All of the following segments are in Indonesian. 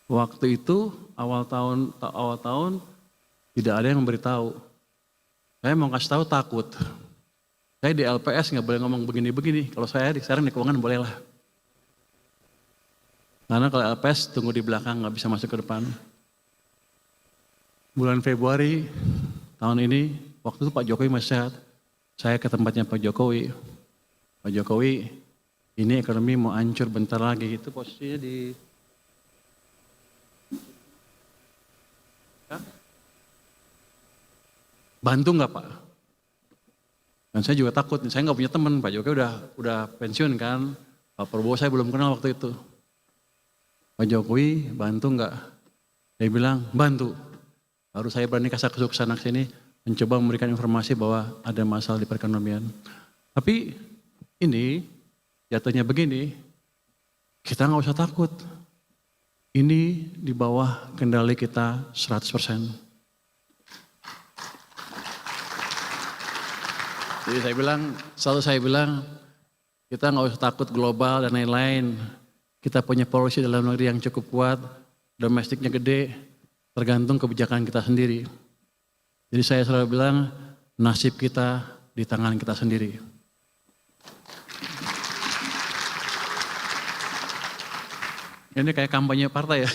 Waktu itu awal tahun tidak ada yang memberitahu. Saya mau kasih tahu takut. Saya di LPS nggak boleh ngomong begini-begini. Kalau saya sekarang di keuangan boleh lah. Karena kalau LPS tunggu di belakang nggak bisa masuk ke depan. Bulan Februari tahun ini, waktu itu Pak Jokowi masih sehat. Saya ke tempatnya Pak Jokowi. Pak Jokowi, ini ekonomi mau hancur bentar lagi. Itu posisinya di bantu nggak Pak? Dan saya juga takut, saya nggak punya teman. Pak Jokowi udah pensiun kan. Pak Prabowo saya belum kenal waktu itu. Pak Jokowi bantu nggak? Dia bilang bantu. Baru saya berani kasih ke sana sini, mencoba memberikan informasi bahwa ada masalah di perekonomian. Tapi ini jatuhnya begini, kita nggak usah takut. Ini di bawah kendali kita 100%. Jadi selalu saya bilang, kita nggak usah takut global dan lain-lain. Kita punya policy dalam negeri yang cukup kuat, domestiknya gede, tergantung kebijakan kita sendiri. Jadi saya selalu bilang, nasib kita di tangan kita sendiri. Ini kayak kampanye partai ya.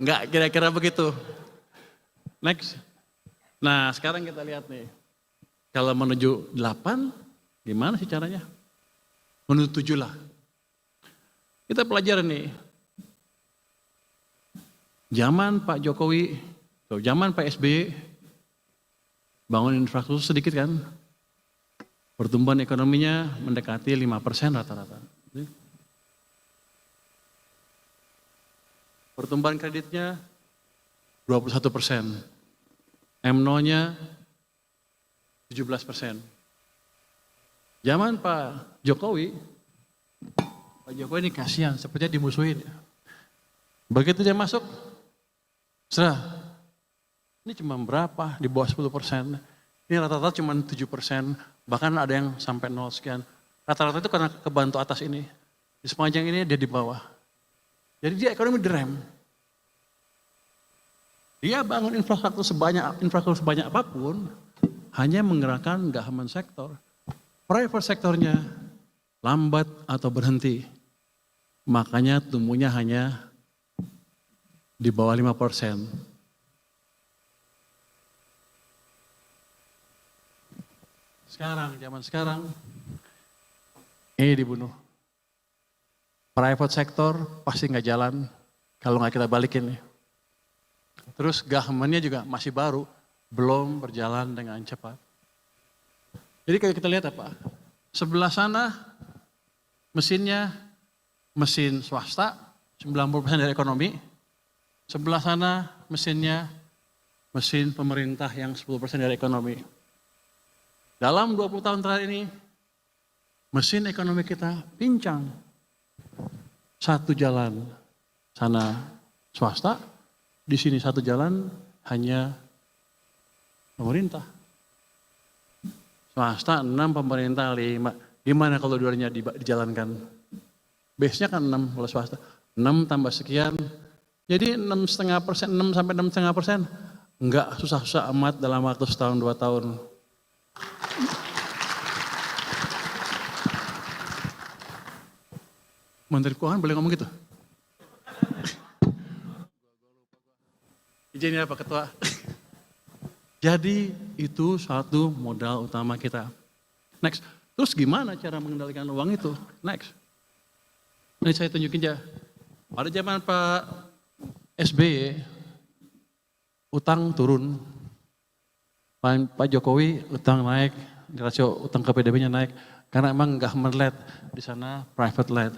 Enggak, kira-kira begitu. Next. Nah sekarang kita lihat nih, kalau menuju 8, gimana sih caranya? Menuju 7 lah. Kita pelajari nih, zaman Pak Jokowi, zaman Pak SBY, bangun infrastruktur sedikit kan, pertumbuhan ekonominya mendekati 5% rata-rata. Pertumbuhan kreditnya 21%. M0-nya 17%. Zaman Pak Jokowi ini kasihan, sepertinya dimusuhin. Begitu dia masuk, ini cuma berapa? Di bawah 10%. Ini rata-rata cuma 7%, bahkan ada yang sampai 0 sekian. Rata-rata itu karena kebantu atas ini. Di sepanjang ini dia di bawah. Jadi dia ekonomi direm. Dia bangun infrastruktur sebanyak apapun, hanya menggerakkan government sektor. Private sektornya lambat atau berhenti. Makanya tumbuhnya hanya di bawah 5%. Zaman sekarang, ini dibunuh. Private sektor pasti nggak jalan kalau nggak kita balikin nih. Terus government-nya juga masih baru, belum berjalan dengan cepat. Jadi kalau kita lihat apa? Sebelah sana mesinnya mesin swasta, 90% dari ekonomi. Sebelah sana mesinnya mesin pemerintah yang 10% dari ekonomi. Dalam 20 tahun terakhir ini, mesin ekonomi kita pincang. Satu jalan sana swasta, di sini satu jalan hanya pemerintah. Swasta 6, pemerintah 5. Gimana kalau dua-duanya dijalankan? Base-nya kan 6 kalau swasta. 6 tambah sekian. Jadi 6,5%, 6 sampai 6,5%. Enggak susah-susah amat dalam waktu setahun 2 tahun. Menteri Keuangan boleh ngomong gitu? Izin ya Pak Ketua. Jadi itu satu modal utama kita. Next. Terus gimana cara mengendalikan uang itu? Next. Ini saya tunjukin aja. Pada zaman Pak SBY, utang turun. Pak Jokowi utang naik, rasio utang ke PDB-nya naik. Karena emang government led, di sana private led.